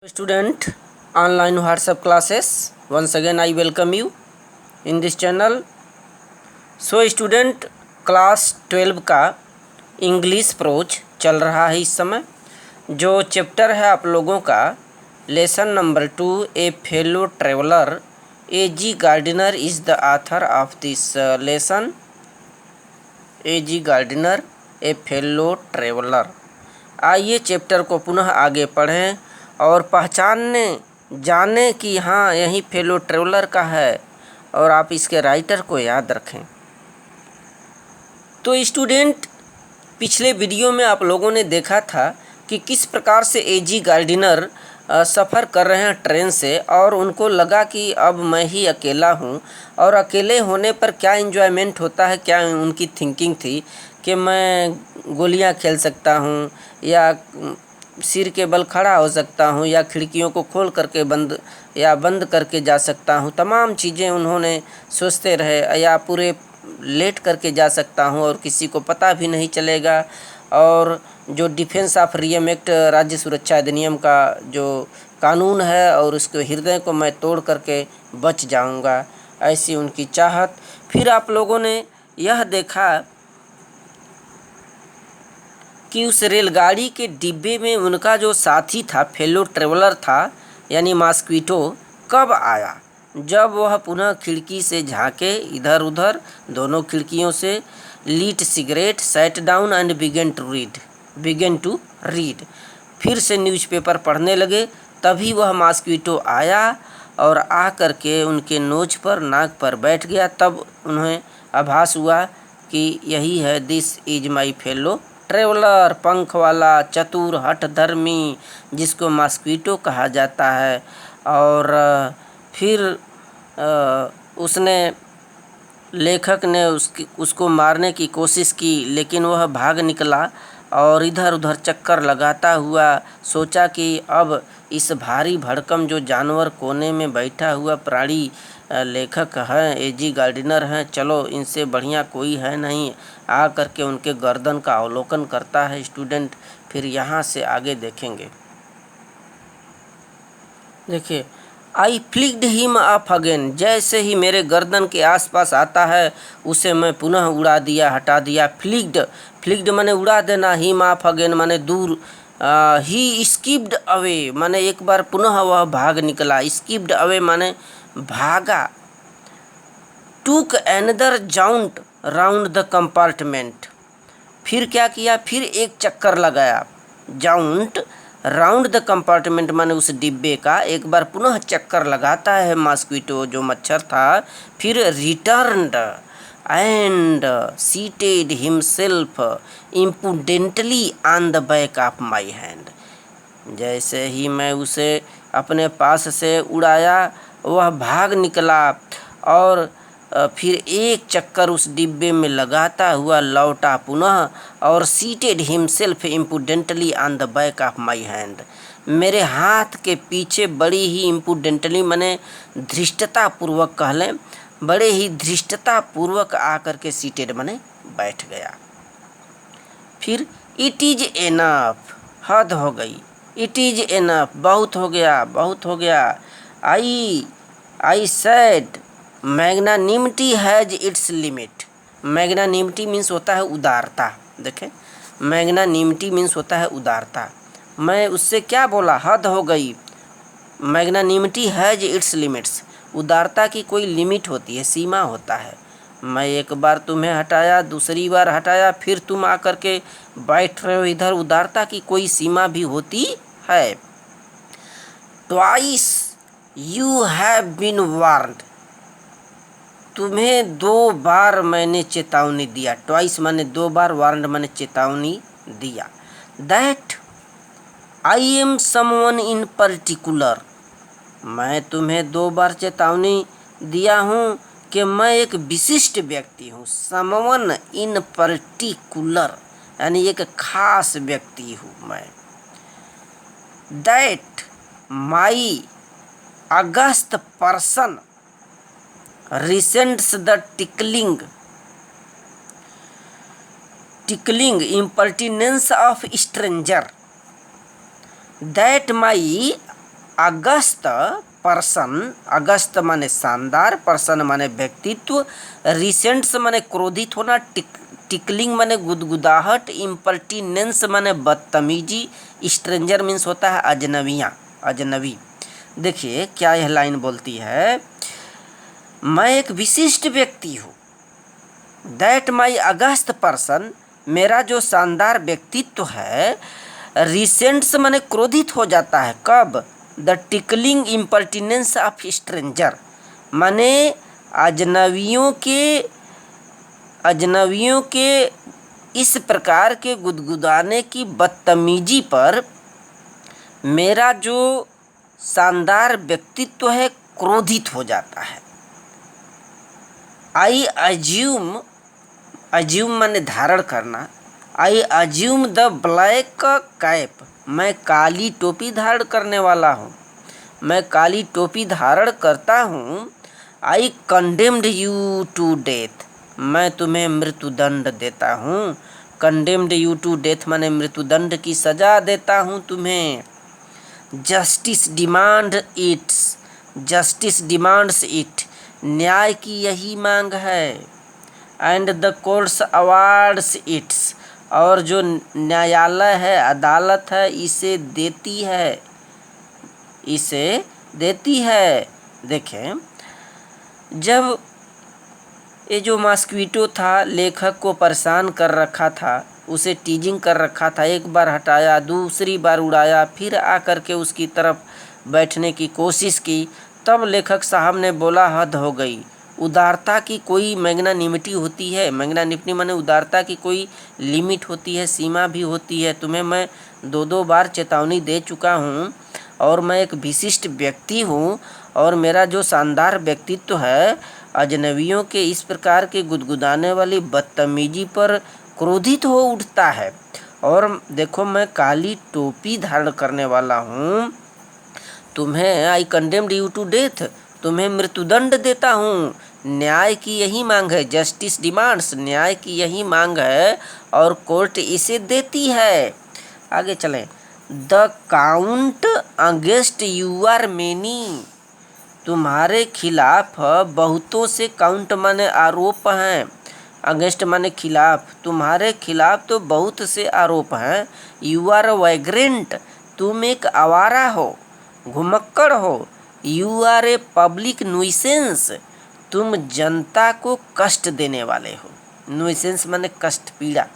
Student, online WhatsApp classes. Once again, I welcome you in this channel. So student, class 12 का English pros चल रहा है इस समय। जो चैप्टर है आप लोगों का lesson number 2, A fellow traveller, A.G. Gardiner is the author of this lesson. A.G. Gardiner, A fellow traveller. आइए चैप्टर को पुनः आगे पढ़ें और पहचानने जाने कि हाँ यही फेलो ट्रेवलर का है और आप इसके राइटर को याद रखें। तो स्टूडेंट, पिछले वीडियो में आप लोगों ने देखा था कि किस प्रकार से A.G. गार्डिनर सफ़र कर रहे हैं ट्रेन से और उनको लगा कि अब मैं ही अकेला हूँ और अकेले होने पर क्या एंजॉयमेंट होता है, क्या उनकी थिंकिंग थी कि मैं गोलियाँ खेल सकता हूँ या सिर के बल खड़ा हो सकता हूँ या खिड़कियों को खोल करके बंद करके जा सकता हूँ। तमाम चीज़ें उन्होंने सोचते रहे, या पूरे लेट करके जा सकता हूँ और किसी को पता भी नहीं चलेगा, और जो डिफेंस ऑफ रियम एक्ट, राज्य सुरक्षा अधिनियम का जो कानून है और उसके हृदय को मैं तोड़ करके बच जाऊँगा, ऐसी उनकी चाहत। फिर आप लोगों ने यह देखा कि उस रेलगाड़ी के डिब्बे में उनका जो साथी था, फेलो ट्रेवलर था, यानी मॉस्क्विटो, कब आया। जब वह पुनः खिड़की से झांके इधर उधर, दोनों खिड़कियों से, lit cigarette, sat down and began to read, फिर से न्यूज़पेपर पढ़ने लगे, तभी वह मॉस्क्विटो आया और आ करके उनके नोच पर, नाक पर बैठ गया। तब उन्हें आभास हुआ कि यही है, this is my fellow traveller, पंख वाला, चतुर, हठधर्मी, जिसको मॉस्क्विटो कहा जाता है। और फिर लेखक ने उसको मारने की कोशिश की, लेकिन वह भाग निकला और इधर उधर चक्कर लगाता हुआ सोचा कि अब इस भारी भड़कम जो जानवर कोने में बैठा हुआ प्राणी लेखक हैं, A.G. गार्डिनर हैं, चलो इनसे बढ़िया कोई है नहीं। आ करके उनके गर्दन का अवलोकन करता है स्टूडेंट। फिर यहाँ से आगे देखेंगे। देखिए, आई फ्लिक्ड हिम अप अगेन, जैसे ही मेरे गर्दन के आसपास आता है उसे मैं पुनः उड़ा दिया, हटा दिया। फ्लिक्ड माने उड़ा देना, हिम अप अगेन माने दूर। ही स्किप्ड अवे माने एक बार पुनः वह भाग निकला। स्किप्ड अवे माने भागा। टूक एनदर जाउंट राउंड द कंपार्टमेंट, फिर क्या किया, फिर एक चक्कर लगाया। जाउंट राउंड द कंपार्टमेंट माने उस डिब्बे का एक बार पुनः चक्कर लगाता है मॉस्क्विटो, जो मच्छर था। फिर returned and seated himself impudently on the back of my hand. जैसे ही मैं उसे अपने पास से उड़ाया, वह भाग निकला और फिर एक चक्कर उस डिब्बे में लगाता हुआ लौटा पुनः और seated himself impudently on the back of my hand, मेरे हाथ के पीछे बड़ी ही इम्पुडेंटली माने धृष्टतापूर्वक कह लें, बड़े ही धृष्टतापूर्वक आकर के सीटेड माने बैठ गया। फिर इट इज एनफ, हद हो गई। इट इज एनफ, बहुत हो गया, बहुत हो गया। I said magnanimity has its limit. Magnanimity means होता है उदारता। देखें, मैग्नानिमिटी मीन्स होता है उदारता। मैं उससे क्या बोला, हद हो गई। मैग्नानिमिटी हैज इट्स लिमिट्स, उदारता की कोई लिमिट होती है, सीमा होता है। मैं एक बार तुम्हें हटाया, दूसरी बार हटाया, फिर तुम आकर के बैठ रहे हो इधर, उदारता की कोई सीमा भी होती है। Twice you have been warned, तुम्हें 2 बार मैंने चेतावनी दिया। ट्वाइस माने 2 बार, वार्न्ड माने चेतावनी दिया। That I am someone in particular, मैं तुम्हें 2 बार चेतावनी दिया हूँ कि मैं एक विशिष्ट व्यक्ति हूँ। समवन इन पर्टिकुलर यानी एक खास व्यक्ति हूँ मैं। That my august person resents the tickling impertinence of stranger, that my august person, august माने शानदार, पर्सन माने व्यक्तित्व, रिसेंट्स माने क्रोधित होना, टिकलिंग माने गुदगुदाहट, इम्पर्टिनेंस माने बदतमीजी, स्ट्रेंजर मीन्स होता है अजनबियाँ, अजनबी। देखिए क्या यह लाइन बोलती है, मैं एक विशिष्ट व्यक्ति हूँ, दैट माई अगस्त पर्सन, मेरा जो शानदार व्यक्तित्व है, रिसेंट्स माने क्रोधित हो जाता है, कब, द टिकलिंग इम्पर्टिनेंस ऑफ स्ट्रेंजर, माने अजनबियों के इस प्रकार के गुदगुदाने की बदतमीजी पर मेरा जो शानदार व्यक्तित्व है क्रोधित हो जाता है। आई अज्यूम, अज्यूम माने धारण करना, I assume the black cap, मैं काली टोपी धारण करने वाला हूँ, मैं काली टोपी धारण करता हूँ। आई कंडेम्ड यू टू डेथ, मैं तुम्हें मृत्युदंड देता हूँ, कंडेम्ड यू टू डेथ माने मृत्युदंड की सजा देता हूँ तुम्हें। Justice demand it's, justice demands it, न्याय की यही मांग है। And the courts awards it's, और जो न्यायालय है, अदालत है, इसे देती है, इसे देती है। देखें, जब ये जो मॉस्क्वीटो था लेखक को परेशान कर रखा था, उसे टीजिंग कर रखा था, एक बार हटाया, दूसरी बार उड़ाया, फिर आकर के उसकी तरफ बैठने की कोशिश की, तब लेखक साहब ने बोला हद हो गई। उदारता की कोई मैग्नानिमिटी होती है, मैग्नानिमिटी माने उदारता की कोई लिमिट होती है, सीमा भी होती है। तुम्हें मैं 2-2 बार चेतावनी दे चुका हूँ, और मैं एक विशिष्ट व्यक्ति हूँ, और मेरा जो शानदार व्यक्तित्व है अजनबियों के इस प्रकार के गुदगुदाने वाली बदतमीजी पर क्रोधित हो उठता है। और देखो मैं काली टोपी धारण करने वाला हूँ, तुम्हें आई कंडेम्ड यू टू डेथ, तुम्हें मृत्युदंड देता हूँ। न्याय की यही मांग है, जस्टिस डिमांड्स, न्याय की यही मांग है, और कोर्ट इसे देती है। आगे चलें। The count against you are many, तुम्हारे खिलाफ बहुतों से, काउंट माने आरोप हैं, अगेंस्ट माने खिलाफ, तुम्हारे खिलाफ तो बहुत से आरोप हैं। यू आर वैग्रेंट, तुम एक आवारा हो, घुमक्कड़ हो। यू आर ए पब्लिक न्यूइसेंस, तुम जनता को कष्ट देने वाले हो। न्यूइसेंस माने कष्ट, पीड़ा,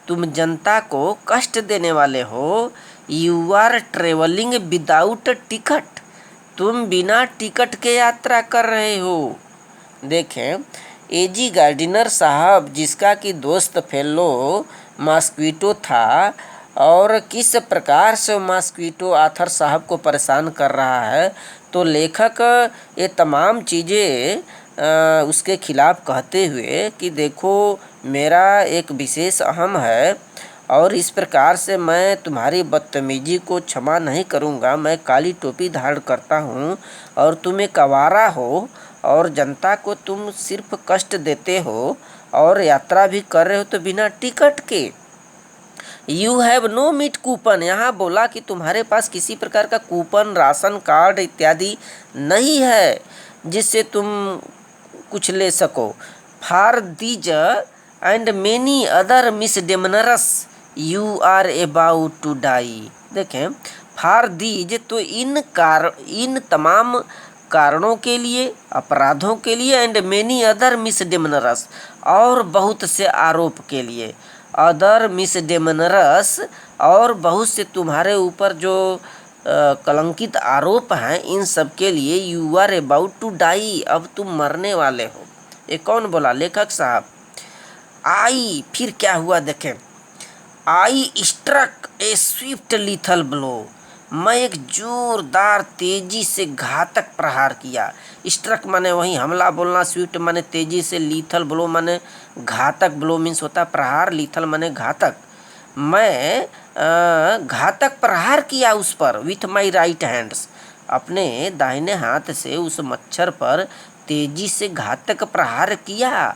तुम जनता को कष्ट देने वाले हो। You are travelling without ticket, तुम बिना टिकट के यात्रा कर रहे हो। देखें, एजी गार्डिनर साहब, जिसका कि दोस्त फेलो मॉस्क्वीटो था, और किस प्रकार से मॉस्क्वीटो आथर साहब को परेशान कर रहा है, तो लेखक ये तमाम चीज़ें उसके खिलाफ कहते हुए कि देखो मेरा एक विशेष अहम है, और इस प्रकार से मैं तुम्हारी बदतमीजी को क्षमा नहीं करूँगा। मैं काली टोपी धारण करता हूँ, और तुम एक आवारा हो, और जनता को तुम सिर्फ कष्ट देते हो, और यात्रा भी कर रहे हो तो बिना टिकट के। You have no meat coupon, यहाँ बोला कि तुम्हारे पास किसी प्रकार का कूपन, राशन कार्ड इत्यादि नहीं है जिससे तुम कुछ ले सको। For these and many other misdemeanours you are about to die. देखें, फॉर दीज तो इन तमाम कारणों के लिए, अपराधों के लिए, एंड मेनी अदर मिसडेमनर्स, और बहुत से आरोप के लिए, अदर मिसडेमनर्स, और बहुत से तुम्हारे ऊपर जो कलंकित आरोप हैं, इन सब के लिए you are about to die, अब तुम मरने वाले हो। ये कौन बोला? लेखक साहब। आई, फिर क्या हुआ देखें, I struck a swift lethal blow, मैं एक जोरदार तेजी से घातक प्रहार किया। स्ट्रक माने वही हमला बोलना, स्विफ्ट माने तेजी से, लीथल ब्लो माने घातक, ब्लो मीन्स होता प्रहार, लीथल माने घातक। मैं घातक प्रहार किया उस पर, विथ माई राइट हैंड्स, अपने दाहिने हाथ से उस मच्छर पर तेजी से घातक प्रहार किया।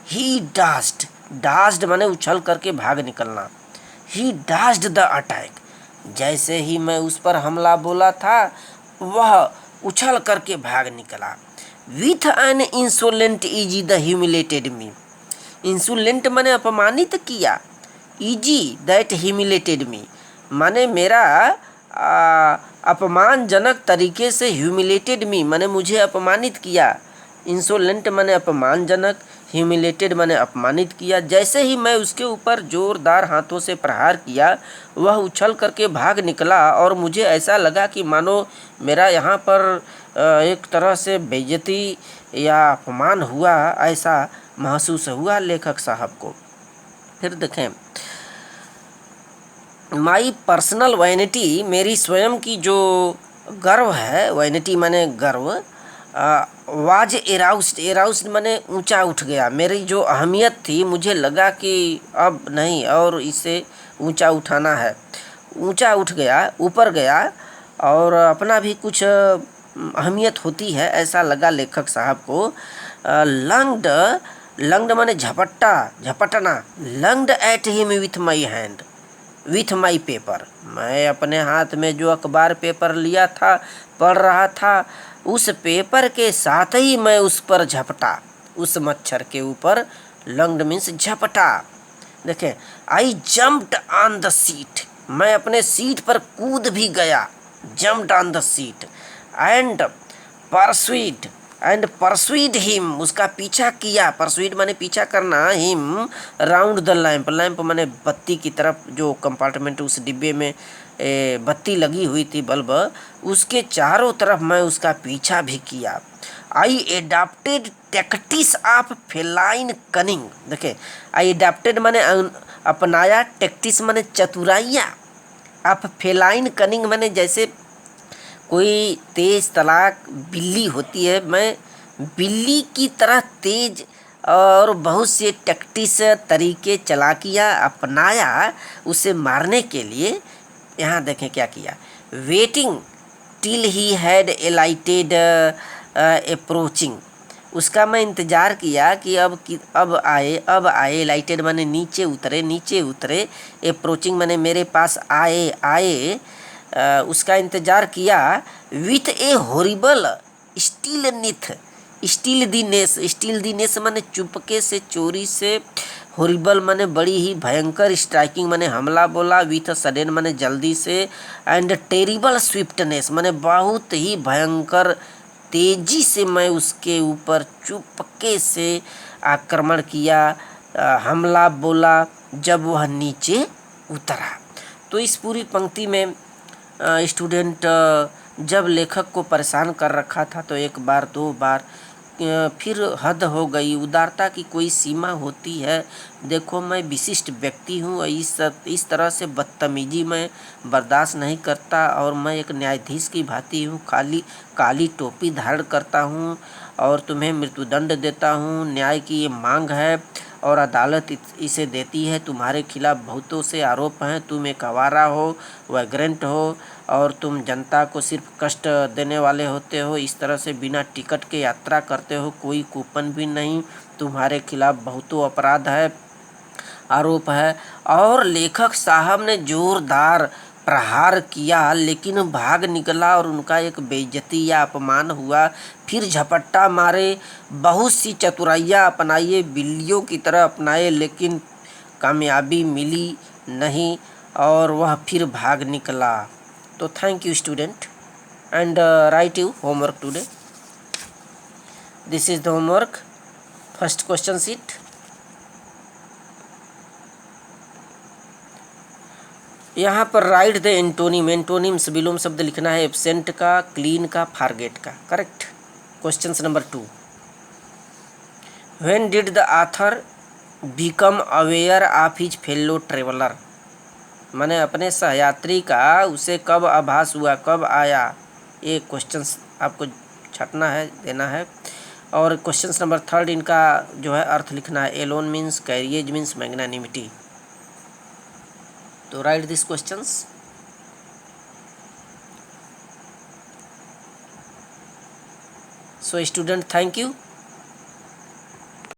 ही डास्ड, डास्ड माने उछल करके भाग निकलना। ही डास्ड द अटैक, जैसे ही मैं उस पर हमला बोला था वह उछल करके भाग निकला। With an insolent easy the humiliated me. Insolent माने अपमानित किया, इजी दैट ह्यूमिलेटेड मी माने मेरा अपमानजनक तरीके से, ह्यूमिलेटेड मी माने मुझे अपमानित किया, इंसोलेंट माने अपमानजनक, ह्यूमिलेटेड माने अपमानित किया। जैसे ही मैं उसके ऊपर जोरदार हाथों से प्रहार किया वह उछल करके भाग निकला और मुझे ऐसा लगा कि मानो मेरा यहाँ पर एक तरह से बेइज्जती या अपमान हुआ, ऐसा महसूस हुआ लेखक साहब को। फिर देखें, माई पर्सनल वैनिटी, मेरी स्वयं की जो गर्व है, वैनिटी माने गर्व, वाज एराउस्ड, एराउस्ड माने ऊंचा उठ गया। मेरी जो अहमियत थी, मुझे लगा कि अब नहीं और इसे ऊंचा उठाना है, ऊंचा उठ गया, ऊपर गया और अपना भी कुछ अहमियत होती है ऐसा लगा लेखक साहब को। लंग्ड, लंग्ड माने झपट्टा, झपटना, lunged at him with my hand, with my paper, मैं अपने हाथ में जो अखबार पेपर लिया था, पढ़ रहा था, उस पेपर के साथ ही मैं उस पर झपटा, उस मच्छर के ऊपर। लंग्ड मीन्स झपटा। देखें, I jumped on the seat, मैं अपने सीट पर कूद भी गया, jumped on the seat, and pursued, and pursued him, उसका पीछा किया, परस्वीड माने पीछा करना, him round the lamp, lamp माने बत्ती की तरफ, जो कंपार्टमेंट उस डिब्बे में बत्ती लगी हुई थी, बल्ब, उसके चारों तरफ मैं उसका पीछा भी किया। I adapted tactics of feline cunning, देखे, आई एडाप्टेड माने अपनाया, टैक्टिस माने चतुराइया, ऑफ फेलाइन कनिंग माने जैसे कोई तेज तलाक बिल्ली होती है, मैं बिल्ली की तरह तेज और बहुत से टैक्टिस तरीके, चलाकियाँ अपनाया उसे मारने के लिए। यहाँ देखें क्या किया, waiting till he had alighted approaching, उसका मैं इंतज़ार किया कि अब आए, अब आए, लाइटेड माने नीचे उतरे, नीचे उतरे, अप्रोचिंग माने मेरे पास आए, आए, उसका इंतज़ार किया। With a horrible stillness, still the ness, still the ness माने चुपके से, चोरी से, हॉरिबल माने बड़ी ही भयंकर, स्ट्राइकिंग माने हमला बोला, विथ सडन माने जल्दी से, एंड टेरिबल स्विफ्टनेस माने बहुत ही भयंकर तेजी से मैं उसके ऊपर चुपके से आक्रमण किया, हमला बोला जब वह नीचे उतरा। तो इस पूरी पंक्ति में स्टूडेंट जब लेखक को परेशान कर रखा था तो एक बार, दो बार, फिर हद हो गई। उदारता की कोई सीमा होती है। देखो, मैं विशिष्ट व्यक्ति हूँ, इस तरह से बदतमीजी मैं बर्दाश्त नहीं करता और मैं एक न्यायाधीश की भांति हूँ, काली टोपी धारण करता हूँ और तुम्हें मृत्युदंड देता हूँ। न्याय की ये मांग है और अदालत इसे देती है। तुम्हारे खिलाफ बहुतों से आरोप हैं, तुम एक आवारा हो, वैग्रेंट हो और तुम जनता को सिर्फ कष्ट देने वाले होते हो। इस तरह से बिना टिकट के यात्रा करते हो, कोई कूपन भी नहीं। तुम्हारे खिलाफ बहुतों अपराध है, आरोप है। और लेखक साहब ने जोरदार प्रहार किया लेकिन भाग निकला और उनका एक बेइज्जती या अपमान हुआ। फिर झपट्टा मारे, बहुत सी चतुराइयाँ अपनाइए, बिल्लियों की तरह अपनाए, लेकिन कामयाबी मिली नहीं और वह फिर भाग निकला। तो thank you student, and right you homework today. This is the homework, first question sheet. यहाँ पर राइट द एंटोनिम, एंटोनिम्स विलोम शब्द लिखना है, एब्सेंट का, क्लीन का, फॉरगेट का। Correct. Question number 2, when did the author become aware of his fellow traveller, माने अपने सहयात्री का उसे कब आभास हुआ, कब आया। ये क्वेश्चन आपको छटना है, देना है। और क्वेश्चन नंबर 3 इनका जो है अर्थ लिखना है, alone means, carriage means, magnanimity. तो write this questions. So student, thank you.